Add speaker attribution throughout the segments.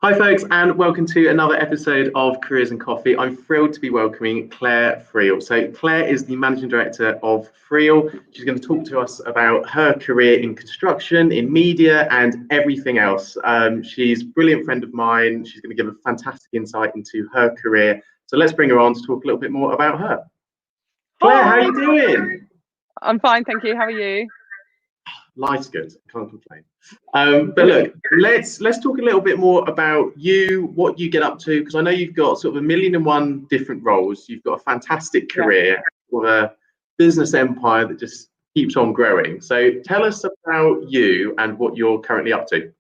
Speaker 1: Hi, folks, and welcome to another episode of Careers and Coffee. I'm thrilled to be welcoming Clare Friel. So, Clare is the Managing Director of Friel. She's going to talk to us about her career in construction, in media, and everything else. She's a brilliant friend of mine. She's going to give a fantastic insight into her career. So, let's bring her on to talk a little bit more about her. Clare, how are you doing?
Speaker 2: I'm fine, thank you. How are you?
Speaker 1: Life's good. Can't complain. But look, let's talk a little bit more about you, what you get up to, because I know you've got sort of 1,000,001 different roles. You've got a fantastic career with a business empire that just keeps on growing. So tell us about you and what you're currently up to.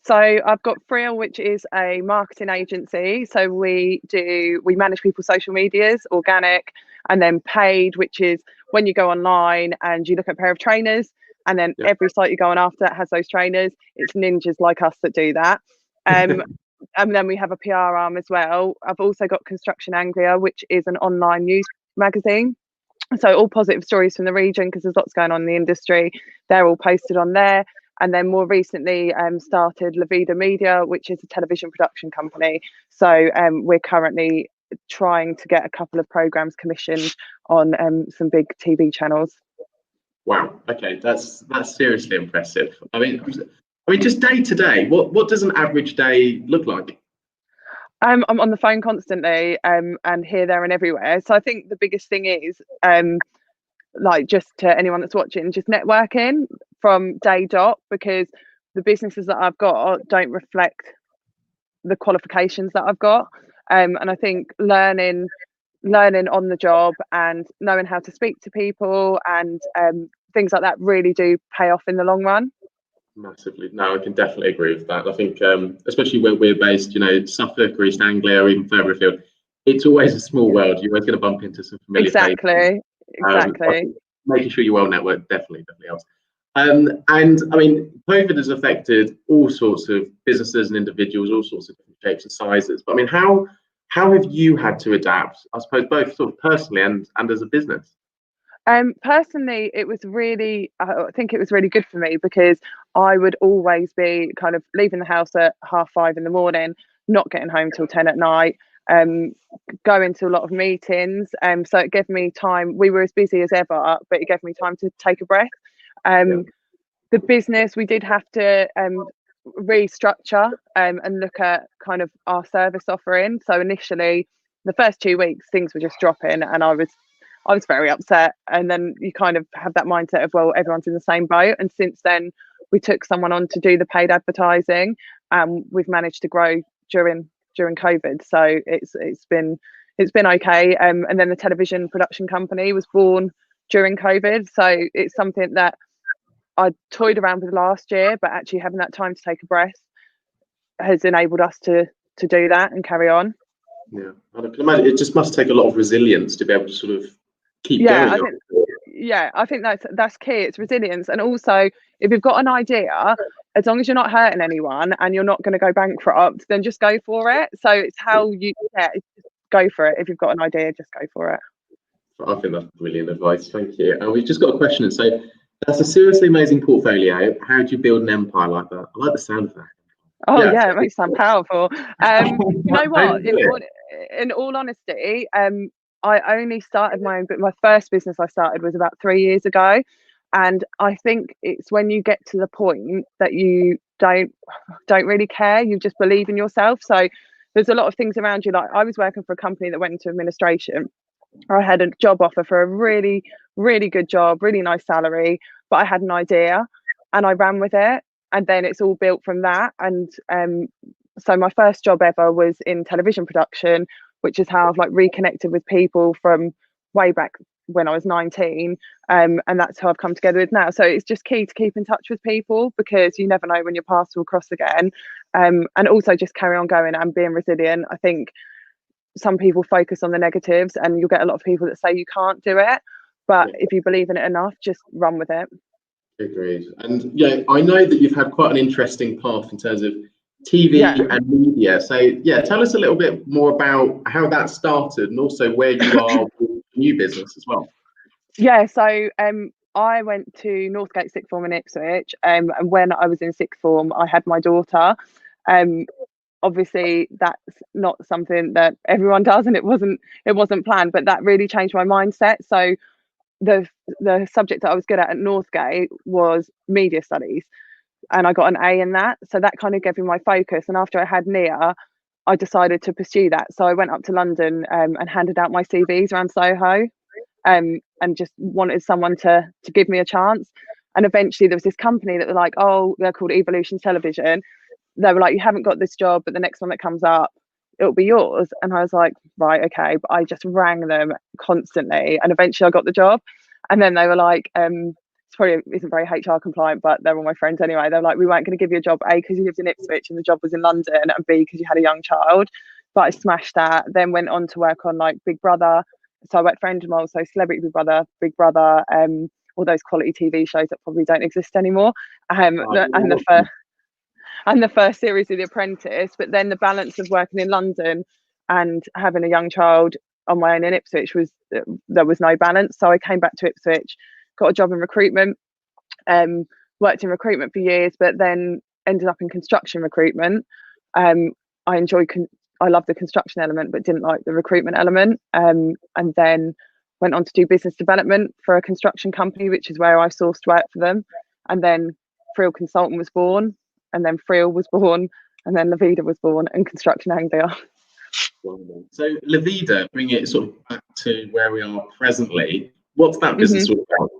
Speaker 2: So I've got Friel, which is a marketing agency. So we manage people's social medias, organic, and then paid, which is when you go online and you look at a pair of trainers, and then every site you go on after that has those trainers. It's ninjas like us that do that. And then we have a PR arm as well. I've also got Construction Anglia, which is an online news magazine. So all positive stories from the region, because there's lots going on in the industry. They're all posted on there. And then more recently started Vida Media, which is a television production company. So we're currently trying to get a couple of programs commissioned on some big TV channels.
Speaker 1: Wow. Okay, that's seriously impressive. I mean, just day to day, what does an average day look like?
Speaker 2: I'm on the phone constantly, and here, there, and everywhere. So I think the biggest thing is, like, just to anyone that's watching, just networking from day dot, because the businesses that I've got don't reflect the qualifications that I've got. And I think learning on the job and knowing how to speak to people and things like that really do pay off in the long run.
Speaker 1: Massively. No, I can definitely agree with that. I think, especially where we're based, Suffolk or East Anglia or even further afield, it's always a small world. You're always going to bump into some familiar faces.
Speaker 2: Exactly.
Speaker 1: Making sure you're well networked definitely helps. And I mean, COVID has affected all sorts of businesses and individuals, all sorts of different shapes and sizes. But I mean, how have you had to adapt? I suppose both sort of personally and as a business.
Speaker 2: Personally, I think it was really good for me, because I would always be kind of leaving the house at 5:30 in the morning, not getting home till 10 at night, going to a lot of meetings. So it gave me time. We were as busy as ever, but it gave me time to take a breath. The business, we did have to restructure and look at kind of our service offering. So initially, the first 2 weeks, things were just dropping, and I was very upset. And then you kind of have that mindset of, well, everyone's in the same boat. And since then, we took someone on to do the paid advertising, and we've managed to grow during COVID. So it's been okay. And then the television production company was born during COVID. So it's something that I toyed around with last year, but actually having that time to take a breath has enabled us to do that and carry on.
Speaker 1: Yeah, I can imagine it just must take a lot of resilience to be able to sort of keep going.
Speaker 2: I think that's key. It's resilience. And also, if you've got an idea, as long as you're not hurting anyone and you're not going to go bankrupt, then just go for it. So it's how you go for it. If you've got an idea, just go for it.
Speaker 1: I think that's brilliant advice. Thank you. And we've just got a question. So that's a seriously amazing portfolio. How do you build an empire like that? I like the sound of that.
Speaker 2: Oh yeah, it makes it sound powerful. You know what? In all honesty, I only started my first business I started was about 3 years ago. And I think it's when you get to the point that you don't really care, you just believe in yourself. So there's a lot of things around you. Like, I was working for a company that went into administration. I had a job offer for a really, really good job, really nice salary, but I had an idea and I ran with it. And then it's all built from that. And so my first job ever was in television production, which is how I've like reconnected with people from way back when I was 19. And that's how I've come together with now. So it's just key to keep in touch with people, because you never know when your paths will cross again. And also just carry on going and being resilient. I think some people focus on the negatives, and you'll get a lot of people that say you can't do it. But if you believe in it enough, just run with it.
Speaker 1: Agreed. And yeah, I know that you've had quite an interesting path in terms of TV and media. So yeah, tell us a little bit more about how that started, and also where you are with new business as well.
Speaker 2: Yeah, so I went to Northgate Sixth Form in Ipswich, and when I was in sixth form, I had my daughter. obviously that's not something that everyone does, and it wasn't planned, but that really changed my mindset. So the subject that I was good at Northgate was media studies, and I got an A in that. So that kind of gave me my focus. And after I had Nia, I decided to pursue that. So I went up to London and handed out my CVs around Soho, and just wanted someone to give me a chance. And eventually there was this company that were like, oh, they're called Evolution Television. They were like, you haven't got this job, but the next one that comes up, it'll be yours. And I was like, right, okay. But I just rang them constantly, and eventually I got the job. And then they were like, it's probably isn't very HR compliant, but they're all my friends anyway. They're like, we weren't going to give you a job, A, because you lived in Ipswich and the job was in London, and B, because you had a young child. But I smashed that. Then went on to work on like Big Brother. So I worked for Endemol, so Celebrity Big Brother, all those quality TV shows that probably don't exist anymore. And the first series of The Apprentice. But then the balance of working in London and having a young child on my own in Ipswich there was no balance. So I came back to Ipswich, got a job in recruitment, worked in recruitment for years, but then ended up in construction recruitment. I love the construction element, but didn't like the recruitment element. And then went on to do business development for a construction company, which is where I sourced work for them. And then Friel Consultant was born, and then Friel was born, and then Vida was born, and Construction Anglia.
Speaker 1: So Vida, bring it sort of back to where we are presently. What's that business all about?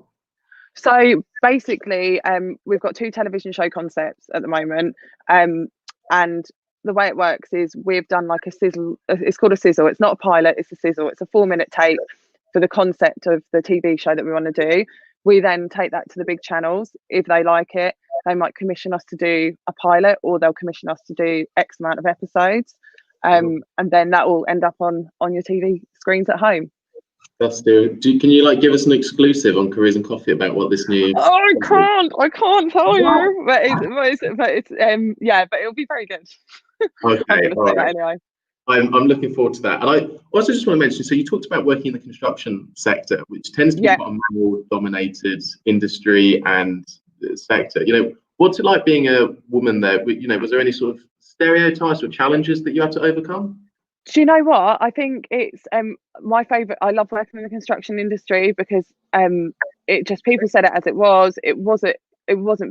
Speaker 2: So basically, we've got 2 television show concepts at the moment, and the way it works is we've done like a sizzle. It's called a sizzle. It's not a pilot, it's a sizzle. It's a 4-minute tape for the concept of the TV show that we want to do. We then take that to the big channels. If they like it, they might commission us to do a pilot, or they'll commission us to do X amount of episodes. And then that will end up on your TV screens at home.
Speaker 1: Can you like give us an exclusive on Careers and Coffee about what this new?
Speaker 2: Oh, I can't tell you, but it'll be very good.
Speaker 1: Okay,
Speaker 2: I'm gonna say that anyway.
Speaker 1: I'm looking forward to that. And I also just want to mention, so you talked about working in the construction sector, which tends to be quite a male-dominated industry and sector. You know, what's it like being a woman there? You know, was there any sort of stereotypes or challenges that you had to overcome?
Speaker 2: Do you know what? I think it's my favourite. I love working in the construction industry because it just, people said it as it was. It wasn't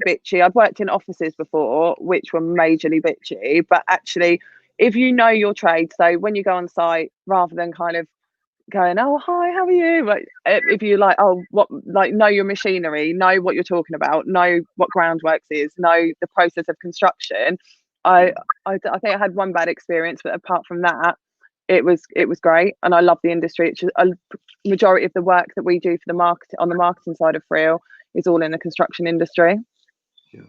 Speaker 2: bitchy. I've worked in offices before which were majorly bitchy, but actually, if you know your trade, so when you go on site, rather than kind of going, oh hi, how are you? Like, if you know your machinery, know what you're talking about, know what groundworks is, know the process of construction. I think I had one bad experience, but apart from that, it was great, and I love the industry. It's just a majority of the work that we do for the marketing side of Friel is all in the construction industry.
Speaker 1: Yeah,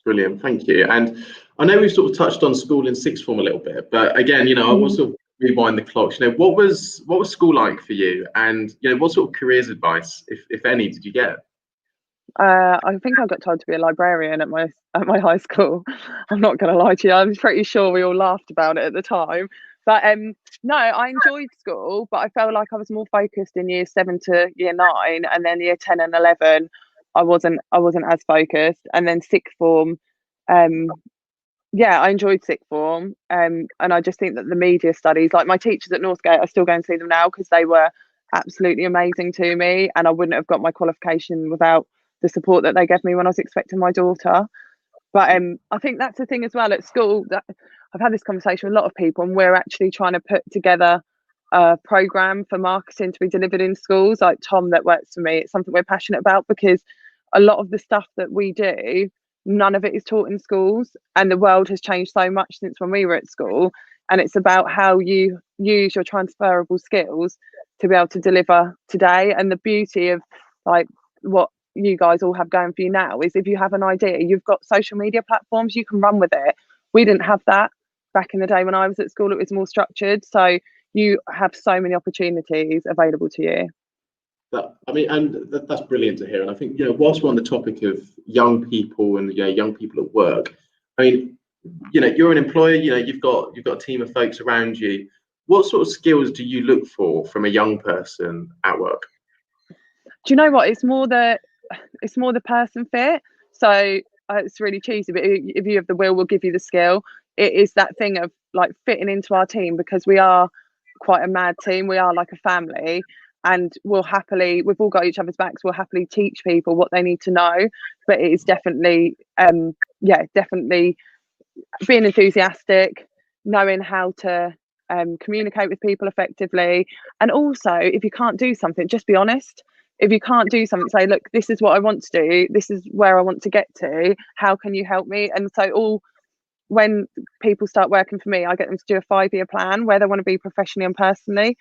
Speaker 1: brilliant, thank you. And I know we've sort of touched on school in sixth form a little bit, but again, you know, I will sort of rewind the clocks. You know, what was school like for you, and you know, what sort of careers advice, if any, did you get?
Speaker 2: I think I got told to be a librarian at my high school. I'm not going to lie to you. I'm pretty sure we all laughed about it at the time. But no, I enjoyed school, but I felt like I was more focused in year 7 to year 9, and then year 10 and 11, I wasn't as focused. And then sixth form, I enjoyed sixth form, and I just think that the media studies, like my teachers at Northgate, I still go and see them now because they were absolutely amazing to me, and I wouldn't have got my qualification without the support that they gave me when I was expecting my daughter. But I think that's the thing as well at school, that I've had this conversation with a lot of people, and we're actually trying to put together a program for marketing to be delivered in schools. Like Tom that works for me, it's something we're passionate about, because a lot of the stuff that we do, none of it is taught in schools, and the world has changed so much since when we were at school, and it's about how you use your transferable skills to be able to deliver today. And the beauty of like what you guys all have going for you now is, if you have an idea, you've got social media platforms, you can run with it. We didn't have that back in the day when I was at school. It was more structured, so you have so many opportunities available to you.
Speaker 1: That's brilliant to hear. And I think, you know, whilst we're on the topic of young people and, you know, young people at work, I mean, you know, you're an employer, you know, you've got a team of folks around you. What sort of skills do you look for from a young person at work?
Speaker 2: Do you know what? It's more the person fit. So it's really cheesy, but if you have the will, we'll give you the skill. It is that thing of like fitting into our team, because we are quite a mad team. We are like a family, and we've all got each other's backs. We'll happily teach people what they need to know. But it is definitely, definitely being enthusiastic, knowing how to communicate with people effectively. And also, if you can't do something, just be honest. If you can't do something, say, look, this is what I want to do, this is where I want to get to, how can you help me? And so when people start working for me, I get them to do a 5-year plan where they want to be professionally and personally,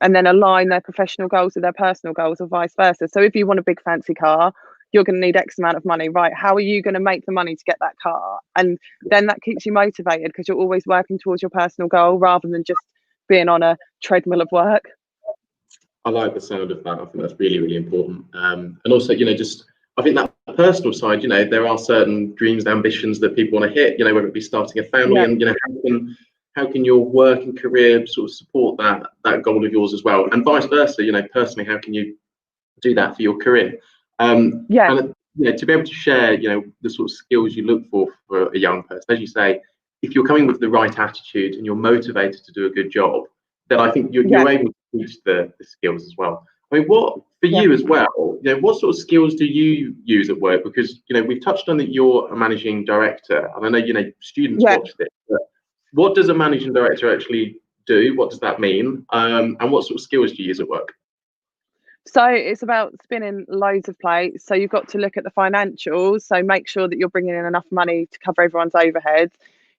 Speaker 2: and then align their professional goals with their personal goals, or vice versa. So if you want a big fancy car, you're going to need X amount of money, right? How are you going to make the money to get that car? And then that keeps you motivated, because you're always working towards your personal goal rather than just being on a treadmill of work.
Speaker 1: I like the sound of that. I think that's really, really important. And also, just I think that personal side, there are certain dreams and ambitions that people want to hit, whether it be starting a family, and how can your work and career sort of support that goal of yours as well, and vice versa. Personally, how can you do that for your career? And to be able to share, the sort of skills you look for a young person, as you say, if you're coming with the right attitude and you're motivated to do a good job, then I think you're able to teach the skills as well. I mean, what for you as well? What sort of skills do you use at work? Because we've touched on that you're a managing director, and I know students watch this. But what does a managing director actually do? What does that mean? And what sort of skills do you use at work?
Speaker 2: So it's about spinning loads of plates. So you've got to look at the financials. So make sure that you're bringing in enough money to cover everyone's overheads.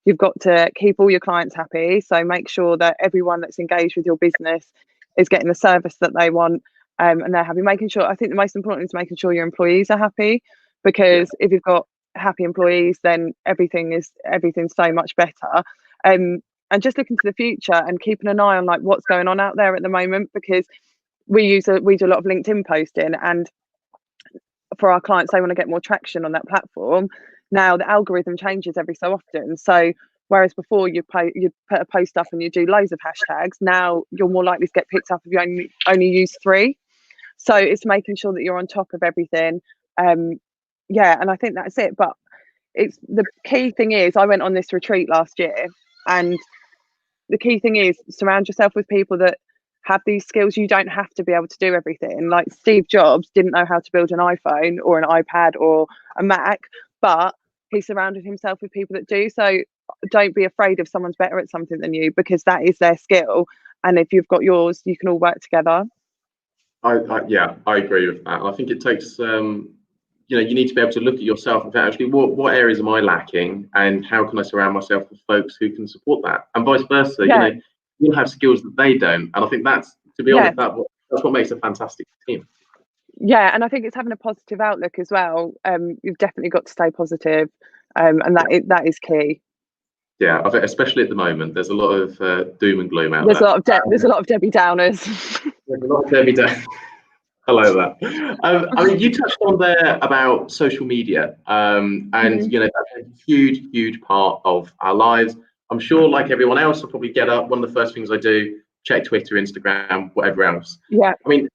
Speaker 2: You've got to keep all your clients happy. So make sure that everyone that's engaged with your business is getting the service that they want, and they're happy. I think the most important is making sure your employees are happy, because if you've got happy employees, then everything's so much better. And just looking to the future and keeping an eye on like what's going on out there at the moment, because we do a lot of LinkedIn posting, and for our clients, they want to get more traction on that platform. Now the algorithm changes every so often, so whereas before you put a post up and you do loads of hashtags, now you're more likely to get picked up if you only use 3. So it's making sure that you're on top of everything. And I think that's it. But it's the key thing is, I went on this retreat last year, and the key thing is surround yourself with people that have these skills. You don't have to be able to do everything. Like Steve Jobs didn't know how to build an iPhone or an iPad or a Mac, but he surrounded himself with people that do. So don't be afraid if someone's better at something than you, because that is their skill. And if you've got yours, you can all work together.
Speaker 1: I agree with that. I think it takes, you need to be able to look at yourself and say, actually, what areas am I lacking, and how can I surround myself with folks who can support that, and vice versa. You'll have skills that they don't, and I think that's, to be honest, that's what makes a fantastic team.
Speaker 2: Yeah, and I think it's having a positive outlook as well. You've definitely got to stay positive, and that is key.
Speaker 1: Yeah, I think especially at the moment, there's a lot of doom and gloom out
Speaker 2: there.
Speaker 1: There's
Speaker 2: a lot of Debbie Downers.
Speaker 1: There's a lot of Debbie Downers. I like that. I mean, you touched on there about social media, and that's a huge part of our lives. I'm sure, like everyone else, I'll probably get up. One of the first things I do, check Twitter, Instagram, whatever else.
Speaker 2: Yeah.
Speaker 1: I mean,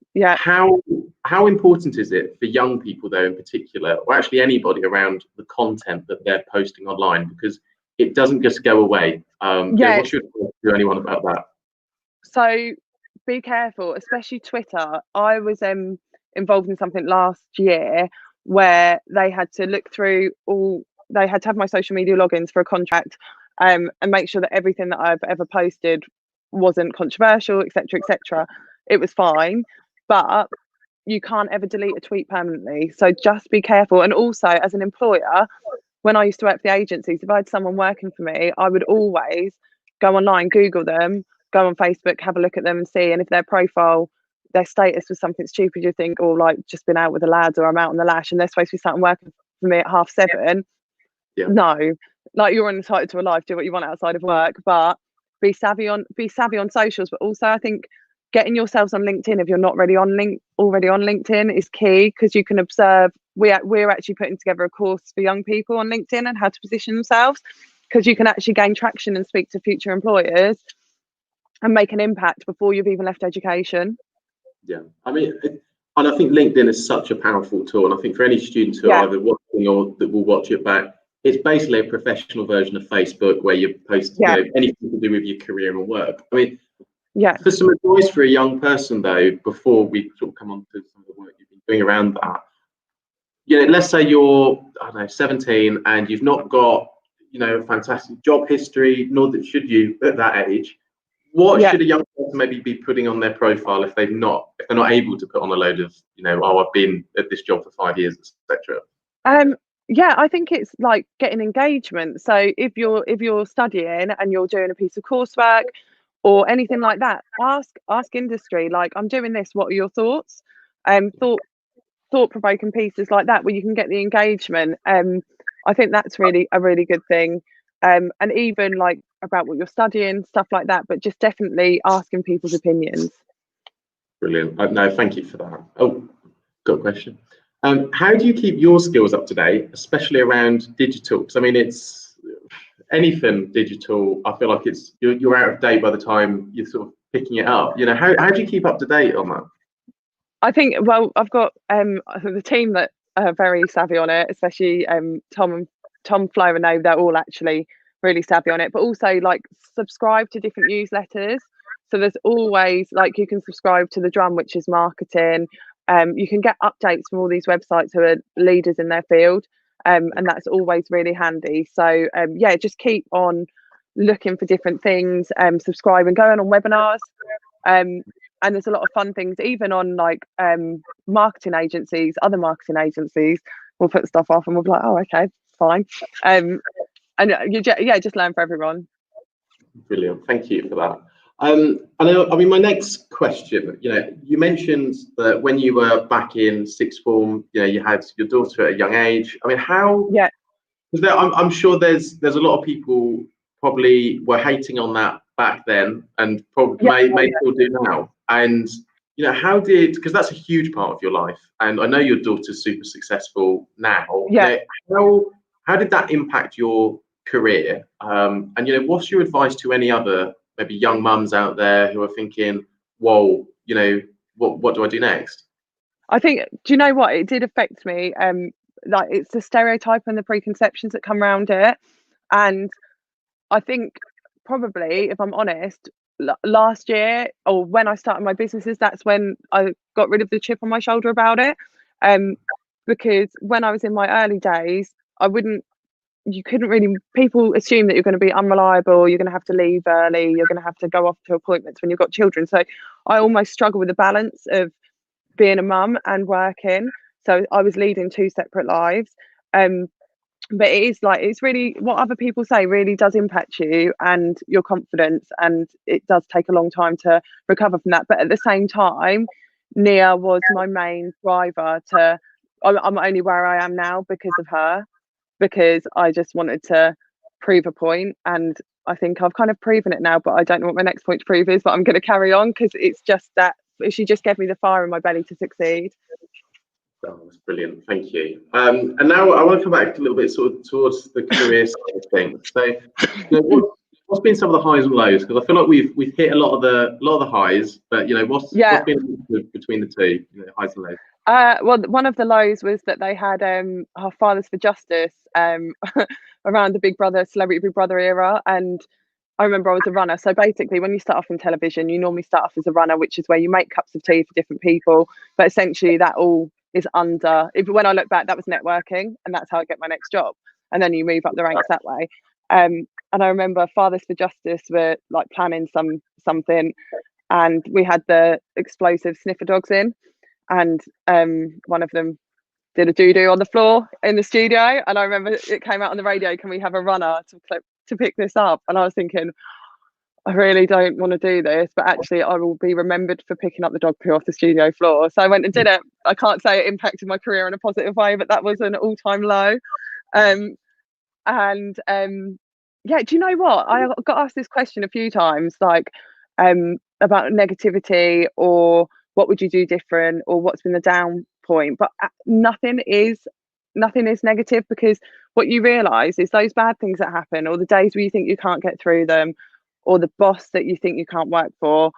Speaker 1: how important is it for young people, though, in particular, or actually anybody, around the content that they're posting online? Because it doesn't just go away. What should you do anyone about that?
Speaker 2: So be careful, especially Twitter. I was involved in something last year where they had to look through they had to have my social media logins for a contract, and make sure that everything that I've ever posted wasn't controversial, etc. It was fine, but you can't ever delete a tweet permanently. So just be careful. And also, as an employer, when I used to work for the agencies, if I had someone working for me, I would always go online, Google them, go on Facebook, have a look at them and see. And if their profile, their status was something stupid, you think, or like just been out with the lads, or I'm out on the lash, and they're supposed to be starting working for me at 7:30. No, like, you're entitled to a life, do what you want outside of work, but be savvy on socials. But also, I think getting yourselves on LinkedIn, if you're not already on LinkedIn, is key, because you can observe. We're actually putting together a course for young people on LinkedIn and how to position themselves, because you can actually gain traction and speak to future employers and make an impact before you've even left education.
Speaker 1: Yeah, I mean, and I think LinkedIn is such a powerful tool, and I think for any students who are either watching or that will watch it back, it's basically a professional version of Facebook where you post anything to do with your career and work. I mean, for some advice for a young person though, before we sort of come on to some of the work you've been doing around that, let's say you're, I don't know, 17 and you've not got, a fantastic job history, nor that should you at that age. What should a young person maybe be putting on their profile if they're not able to put on a load of, I've been at this job for 5 years, etc.
Speaker 2: I think it's like getting engagement. So if you're studying and you're doing a piece of coursework or anything like that, ask industry, like, I'm doing this, what are your thoughts? Thought-provoking pieces like that where you can get the engagement. I think that's really a really good thing. And even like about what you're studying, stuff like that, but just definitely asking people's opinions.
Speaker 1: Brilliant. No, thank you for that. Oh, got a question. How do you keep your skills up to date, especially around digital? Because I mean, it's anything digital. I feel like you're out of date by the time you're sort of picking it up. How do you keep up to date on that?
Speaker 2: I think, well, I've got the team that are very savvy on it, especially Tom, Flo, and they're all actually really savvy on it. But also, like, subscribe to different newsletters. So there's always, like, you can subscribe to the Drum, which is marketing. You can get updates from all these websites who are leaders in their field, and that's always really handy. So just keep on looking for different things, subscribe and going on webinars. And there's a lot of fun things, even on like marketing agencies, other marketing agencies will put stuff off and we'll be like, oh, okay, fine. And just learn for everyone.
Speaker 1: Brilliant, thank you for that. I mean, my next question, you mentioned that when you were back in sixth form, you had your daughter at a young age. I mean, how? Yeah. I'm sure there's a lot of people probably were hating on that back then, and probably may still do now. And how did, because that's a huge part of your life, and I know your daughter's super successful now. Yeah. How did that impact your career? And what's your advice to any other maybe young mums out there who are thinking, whoa, what do I do next?
Speaker 2: I think, do you know what? It did affect me. Like, it's the stereotype and the preconceptions that come around it. And I think probably, if I'm honest, last year or when I started my businesses, that's when I got rid of the chip on my shoulder about it. Because when I was in my early days, you couldn't really, people assume that you're going to be unreliable, you're going to have to leave early, you're going to have to go off to appointments when you've got children. So I almost struggle with the balance of being a mum and working. So I was leading two separate lives. But it is like, it's really, what other people say really does impact you and your confidence, and it does take a long time to recover from that. But at the same time, Nia was my main driver to, I'm only where I am now because of her, because I just wanted to prove a point, and I think I've kind of proven it now, but I don't know what my next point to prove is, but I'm going to carry on because it's just that she just gave me the fire in my belly to succeed.
Speaker 1: Oh, that's brilliant, thank you. And now I want to come back a little bit sort of towards the career side of things. So, what's been some of the highs and lows? Because I feel like we've hit a lot of the highs, but what's been between the two, highs and lows?
Speaker 2: Well, one of the lows was that they had our Fathers for Justice around the Big Brother, Celebrity Big Brother era, and I remember I was a runner. So basically, when you start off in television, you normally start off as a runner, which is where you make cups of tea for different people. But essentially, that all is under. When I look back, that was networking, and that's how I get my next job. And then you move up the ranks that way. And I remember Fathers for Justice were like planning something, and we had the explosive sniffer dogs in, and one of them did a doo-doo on the floor in the studio, and I remember it came out on the radio, can we have a runner to pick this up? And I was thinking, I really don't want to do this, but actually I will be remembered for picking up the dog poo off the studio floor. So I went and did it. I can't say it impacted my career in a positive way, but that was an all-time low. Do you know what? I got asked this question a few times, like about negativity, or what would you do different, or what's been the down point? But nothing is negative, because what you realize is those bad things that happen, or the days where you think you can't get through them, or the boss that you think you can't work for,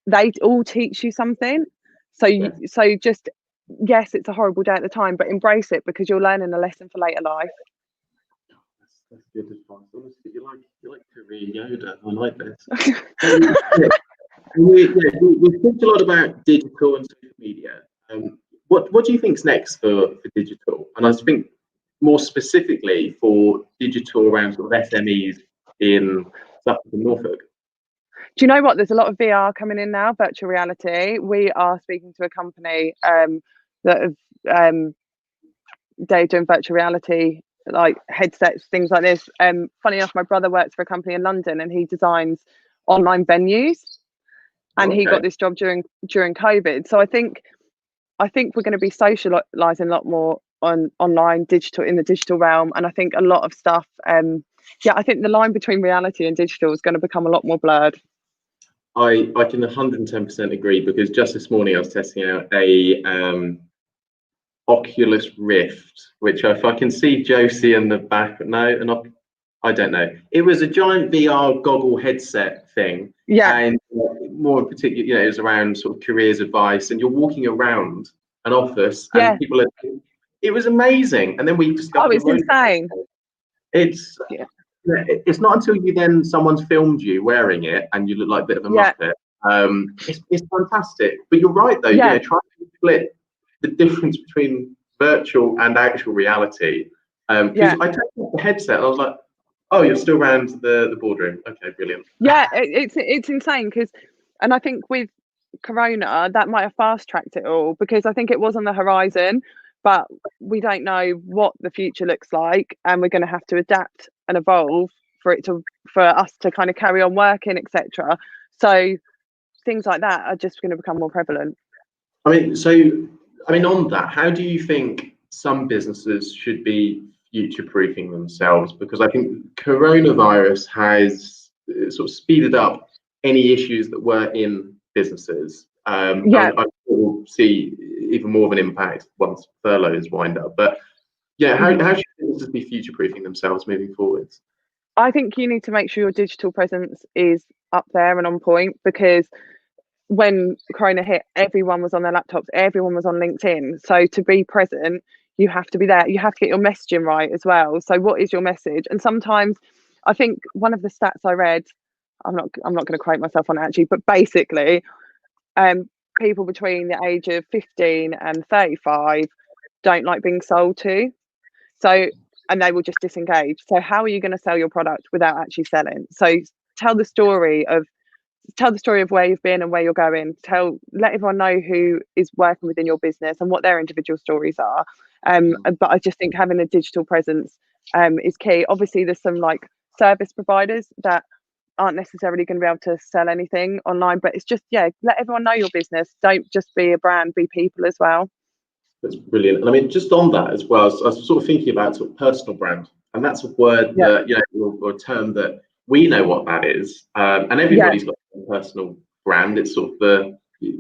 Speaker 2: they all teach you something. So just, yes, it's a horrible day at the time, but embrace it, because you're learning a lesson for later life.
Speaker 1: That's good advice. Honestly, you're like career Yoda. I like this. We've talked a lot about digital and social media. What do you think's next for digital? And I think more specifically for digital around sort of SMEs in Suffolk and Norfolk.
Speaker 2: Do you know what? There's a lot of VR coming in now, virtual reality. We are speaking to a company that have they're doing virtual reality, like headsets, things like this. Funny enough, my brother works for a company in London and he designs online venues, and he got this job during COVID. So I think we're going to be socializing a lot more on online digital, in the digital realm, and I think a lot of stuff. I think the line between reality and digital is going to become a lot more blurred.
Speaker 1: I can 110% agree, because just this morning I was testing out a Oculus Rift, which if I can see Josie in the back, I don't know. It was a giant VR goggle headset thing.
Speaker 2: Yeah.
Speaker 1: And more in particular, it was around sort of careers advice, and you're walking around an office and people are, it was amazing. And then we discovered
Speaker 2: it's insane.
Speaker 1: It's not until someone's filmed you wearing it and you look like a bit of a muppet. It's fantastic. But you're right though, trying to split the difference between virtual and actual reality. Because I took off the headset and I was like, oh, you're still around the boardroom. Okay, brilliant.
Speaker 2: Yeah, it's insane, and I think with Corona that might have fast tracked it all, because I think it was on the horizon, but we don't know what the future looks like, and we're going to have to adapt and evolve for us to kind of carry on working, etc. So things like that are just going to become more prevalent.
Speaker 1: I mean, on that, how do you think some businesses should be future-proofing themselves? Because I think coronavirus has sort of speeded up any issues that were in businesses. I will see even more of an impact once furloughs wind up. But how should businesses be future-proofing themselves moving forwards?
Speaker 2: I think you need to make sure your digital presence is up there and on point, because when Corona hit, everyone was on their laptops, everyone was on LinkedIn. So to be present, you have to be there. You have to get your messaging right as well. So what is your message? And sometimes, I think one of the stats I read, I'm not going to quote myself on it actually, but basically, people between the age of 15 and 35 don't like being sold to. So, and they will just disengage. So how are you going to sell your product without actually selling? So tell the story of where you've been and where you're going. Let everyone know who is working within your business and what their individual stories are. But I just think having a digital presence is key. Obviously, there's some like service providers that aren't necessarily going to be able to sell anything online, but it's just let everyone know your business. Don't just be a brand, be people as well.
Speaker 1: That's brilliant. And I mean, just on that as well, I was sort of thinking about sort of personal brand, and that's a word that or a term that we know what that is, and everybody's got a personal brand. It's sort of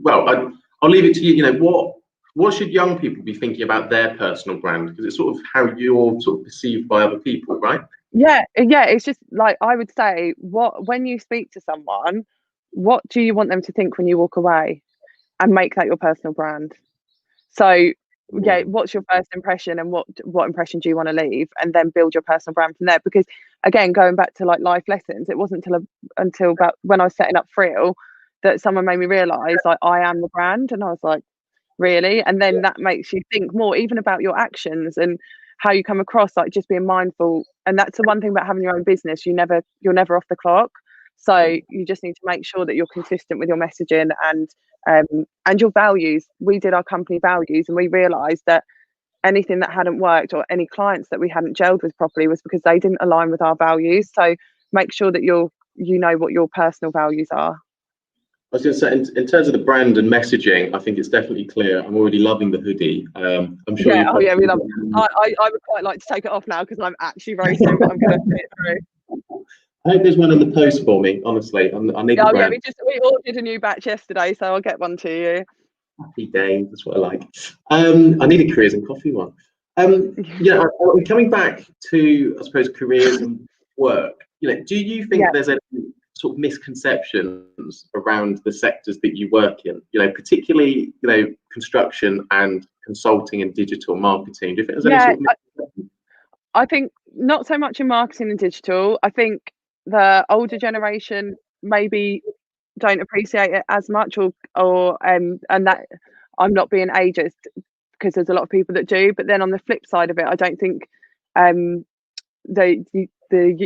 Speaker 1: I'll leave it to you. What should young people be thinking about their personal brand? Because it's sort of how you're sort of perceived by other people, right?
Speaker 2: Yeah. It's just like, I would say, when you speak to someone, what do you want them to think when you walk away, and make that your personal brand? So what's your first impression, and what impression do you want to leave, and then build your personal brand from there. Because again, going back to like life lessons, it wasn't until about when I was setting up Friel that someone made me realize like I am the brand, and I was like, really? And then that makes you think more even about your actions and how you come across, like just being mindful. And that's the one thing about having your own business, you're never off the clock. So you just need to make sure that you're consistent with your messaging and your values. We did our company values, and we realized that anything that hadn't worked, or any clients that we hadn't gelled with properly, was because they didn't align with our values. So make sure that you know what your personal values are.
Speaker 1: I was going to say, in terms of the brand and messaging, I think it's definitely clear. I'm already loving the hoodie. I'm sure.
Speaker 2: We love it. I would quite like to take it off now, because I'm actually very soon, but I'm going to fit it through.
Speaker 1: I hope there's one in the post for me. Honestly, I need the brand.
Speaker 2: We ordered a new batch yesterday, so I'll get one to you.
Speaker 1: Happy days. That's what I like. I need a careers and coffee one. Coming back to, I suppose, careers and work. Do you think there's any sort of misconceptions around the sectors that you work in? Particularly, construction and consulting and digital marketing. Do you think there's any sort of misconceptions?
Speaker 2: I think not so much in marketing and digital. I think the older generation maybe don't appreciate it as much, and that I'm not being ageist, because there's a lot of people that do. But then on the flip side of it, I don't think um, the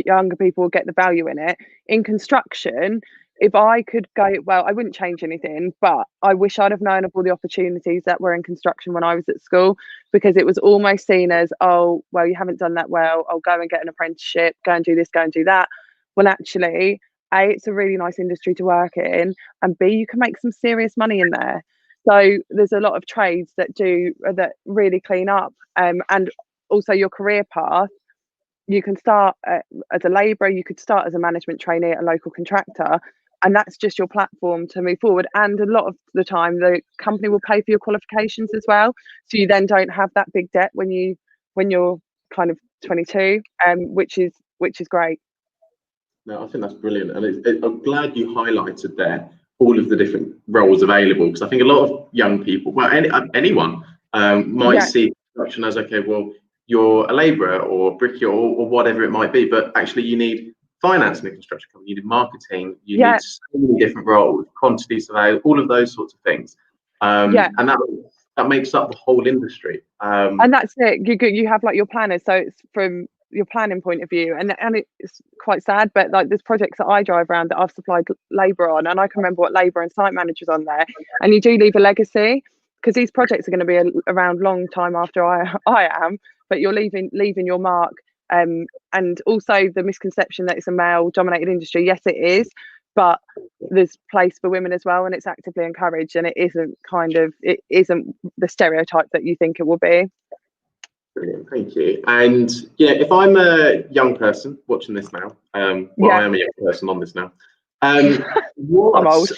Speaker 2: younger people will get the value in it. In construction, if I could go, well, I wouldn't change anything, but I wish I'd have known of all the opportunities that were in construction when I was at school, because it was almost seen as, oh, well, you haven't done that well, I'll go and get an apprenticeship, go and do this, go and do that. Well, actually, A, it's a really nice industry to work in, and B, you can make some serious money in there. So there's a lot of trades that really clean up, and also your career path. You can start as a labourer, you could start as a management trainee at a local contractor, and that's just your platform to move forward. And a lot of the time, the company will pay for your qualifications as well, so you then don't have that big debt when you're kind of 22, which is great.
Speaker 1: No, I think that's brilliant, and I'm glad you highlighted there all of the different roles available, because I think a lot of young people, well, anyone might see construction as, okay, well, you're a labourer or brickier or whatever it might be, but actually you need finance in a construction company, you need marketing, you need so many different roles, quantity survey, all of those sorts of things, and that makes up the whole industry.
Speaker 2: And that's it. You have like your planners, so it's from your planning point of view, and it's quite sad, but like there's projects that I drive around that I've supplied labour on, and I can remember what labour and site managers on there, and you do leave a legacy, because these projects are going to be around long time after I am, but you're leaving your mark. And also the misconception that it's a male dominated industry. Yes, it is, but there's place for women as well, and it's actively encouraged, and it isn't the stereotype that you think it will be.
Speaker 1: Brilliant, thank you. And yeah, if I'm a young person watching this now, I am a young person on this now. I'm old.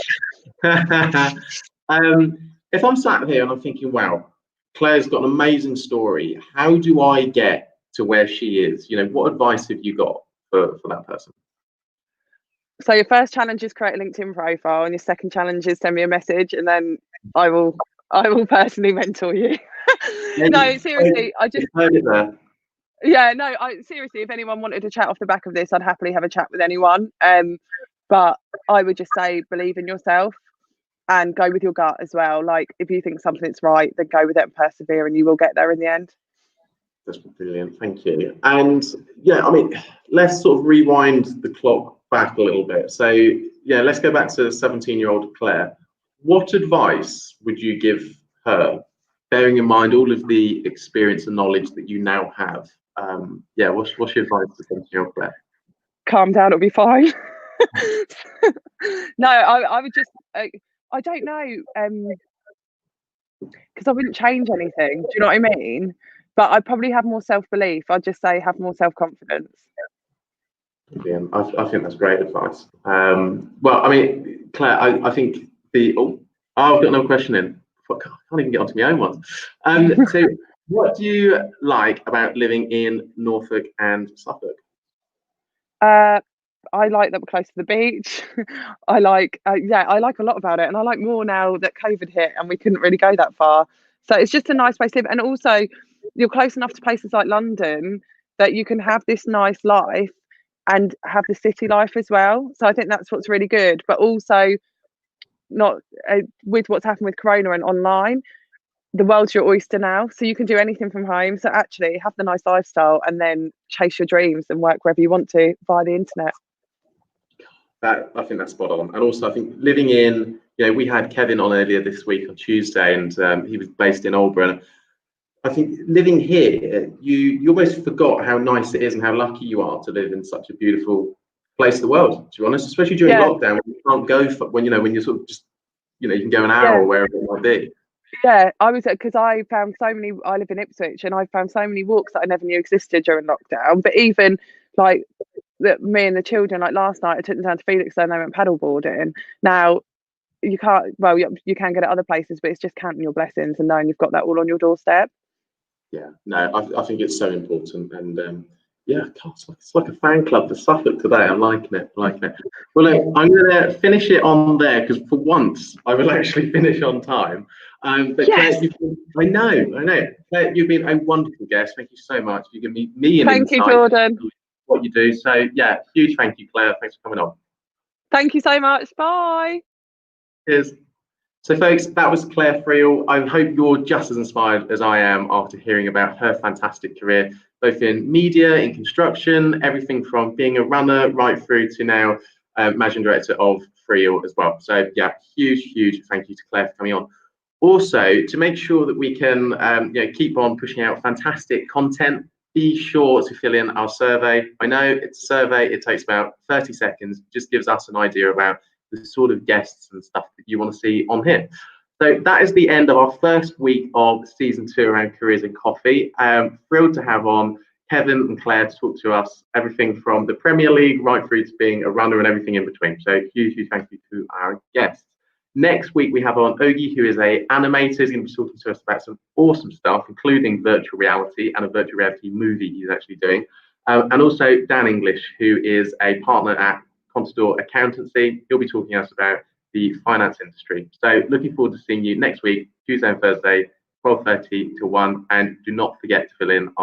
Speaker 1: If I'm sat here and I'm thinking, wow, Claire's got an amazing story, how do I get to where she is? What advice have you got for that person?
Speaker 2: So your first challenge is create a LinkedIn profile, and your second challenge is send me a message, and then I will personally mentor you. No, seriously, seriously, if anyone wanted to chat off the back of this, I'd happily have a chat with anyone. But I would just say, believe in yourself and go with your gut as well. Like, if you think something's right, then go with it and persevere, and you will get there in the end.
Speaker 1: That's brilliant, thank you. And yeah, I mean, let's sort of rewind the clock back a little bit. So yeah, let's go back to 17-year-old Claire. What advice would you give her, bearing in mind all of the experience and knowledge that you now have? What's your advice to 17-year-old Claire?
Speaker 2: Calm down, it'll be fine. No, I would just, I don't know, because I wouldn't change anything. Do you know what I mean? But I'd probably have more self-belief. I'd just say have more self-confidence.
Speaker 1: Yeah, I think that's great advice. Well, I mean, Claire, I think I've got another question in. I can't even get onto my own one. So what do you like about living in Norfolk and Suffolk?
Speaker 2: I like that we're close to the beach. I like a lot about it, and I like more now that COVID hit and we couldn't really go that far. So it's just a nice place to live, and also you're close enough to places like London that you can have this nice life and have the city life as well. So I think that's what's really good, but also not with what's happened with Corona and online, the world's your oyster now, so you can do anything from home. So actually have the nice lifestyle and then chase your dreams and work wherever you want to via the internet.
Speaker 1: I think that's spot on. And also I think living in, we had Kevin on earlier this week on Tuesday, and he was based in Albury. I think living here, you almost forgot how nice it is and how lucky you are to live in such a beautiful place of the world, to be honest, especially during lockdown, when you can't go when you're sort of just, you can go an hour or wherever it might be.
Speaker 2: Yeah, I live in Ipswich, and I found so many walks that I never knew existed during lockdown. But even like me and the children, like last night, I took them down to Felix and they went paddleboarding. Now, you can't, you can get it other places, but it's just counting your blessings and knowing you've got that all on your doorstep.
Speaker 1: Yeah, no, I think it's so important, and it's like a fan club for Suffolk today. I'm liking it. Well, I'm going to finish it on there, because for once I will actually finish on time. But
Speaker 2: Yes.
Speaker 1: Claire, I know. Claire, you've been a wonderful guest. Thank you so much. You give me an
Speaker 2: Thank you,
Speaker 1: insight
Speaker 2: Jordan.
Speaker 1: into what you do. So yeah, huge thank you, Claire. Thanks for coming on.
Speaker 2: Thank you so much. Bye.
Speaker 1: Cheers. So folks, that was Clare Friel. I hope you're just as inspired as I am after hearing about her fantastic career, both in media, in construction, everything from being a runner right through to now managing director of Friel as well. So yeah, huge thank you to Claire for coming on. Also, to make sure that we can keep on pushing out fantastic content, be sure to fill in our survey. I know it's a survey, it takes about 30 seconds, just gives us an idea about the sort of guests and stuff that you want to see on here. So that is the end of our first week of season 2 around careers in coffee. Thrilled to have on Kevin and Claire to talk to us everything from the Premier League right through to being a runner and everything in between. So huge thank you to our guests. Next week we have on Ogie, who is an animator. He's going to be talking to us about some awesome stuff, including virtual reality and a virtual reality movie he's actually doing. And also Dan English, who is a partner at Contador Accountancy. He'll be talking to us about the finance industry. So looking forward to seeing you next week, Tuesday and Thursday, 12:30 to 1. And do not forget to fill in our